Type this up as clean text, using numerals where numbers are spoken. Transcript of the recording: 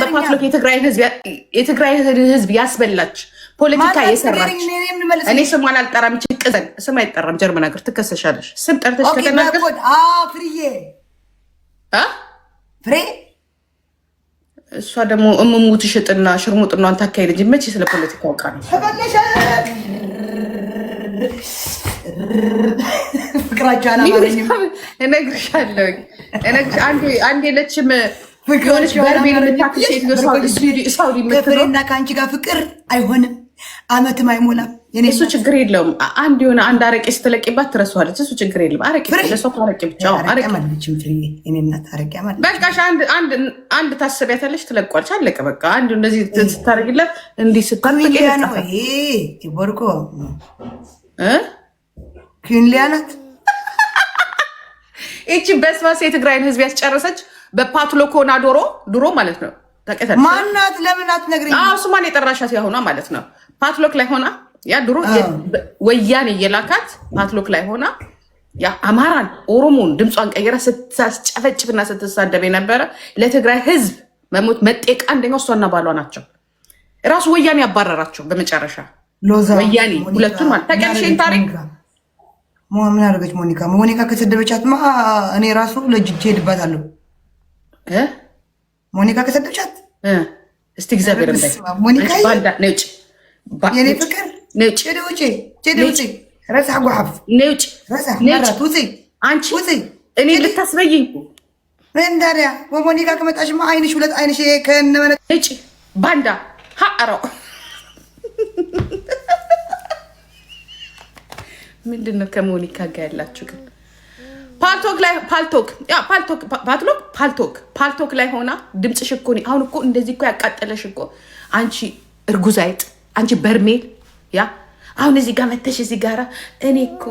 በፓትሎክ የትግራይ ህዝብ ያስበላች ፖለቲካ የሰራች እኔ ስሟን አልጠራም። ጭቅዘን ስም አይጠራም። ጀርመን ሀገር ትከሰሻለሽ። ስም ጠርተሽ ከተናገር ፍሬ እሷ ደግሞ እምሙት ሽጥና ሽርሙጥናን ታካሄድ እንጂ መቼ ስለ ፖለቲካ አውቃ ነው? ፍቅራቸው አላማረኝም። እነግርሻለሁ። አንድ የለችም ሆነች በርቤል የምታክል ሴት ሳውዲ ከፍሬና ከአንቺ ጋር ፍቅር አይሆንም፣ አመትም አይሞላም። እሱ ችግር የለውም። አንድ የሆነ አንድ አረቄ ስትለቂባት ትረሳዋለች። እሱ ችግር የለም። አረቄ ለሰው አረቄ ብቻ በቃ አንድ ታስቢያታለች፣ ትለቋለች። አለቀ በቃ። አንዱ እንደዚህ ስታደርግላት እንዲህ ስታርቅ ቦርኮ ኪንሊያ ናት። ይቺ በስባሴ የትግራይን ህዝብ ያስጨረሰች በፓትሎክ ሆና ድሮ ማለት ነው። ማናት? ለምን አትነግረኝ? ስሟን የጠራሻት ያሆኗ ማለት ነው። ፓትሎክ ላይ ሆና ያ ድሮ ወያኔ የላካት ፓትሎክ ላይ ሆና ያ አማራን ኦሮሞን ድምጿን ቀይራ ስታስጨፈጭፍና ስትሳደብ የነበረ ለትግራይ ህዝብ መሞት መጤቅ አንደኛው እሷና ባሏ ናቸው። ራሱ ወያኔ ያባረራቸው በመጨረሻ ወያኔ ሁለቱን ማለት ታውቂያለሽ። ታሪክ ምን አደረገች ሞኒካ ከሰደበቻትማ እኔ ራሱ ለጅጅ ሄድባታለሁ። ሞኒካ ከሰደበቻት እስቲ እግዚአብሔር እንዳይ ሞኒካ ነጭ የኔ ፍቅር ነጭ ቼደውጪ ረሳ ጓሐፍ ነጭ አንቺ እኔ ልታስበይኝ እንዳሪያ ሞኒካ ከመጣሽማ አይንሽ ሁለት አይንሽ ከነመነ ነጭ ባንዳ ሀአራው ምንድነው ከሞኒካ ጋር ያላችሁ ግን? ፓልቶክ ላይ ሆና ድምፅሽ እኮ አሁን እኮ እንደዚህ እኮ ያቃጠለሽ እኮ አንቺ እርጉዝ አይጥ፣ አንቺ በርሜል ያ አሁን እዚህ ጋር መተሽ እዚህ ጋራ እኔ እኮ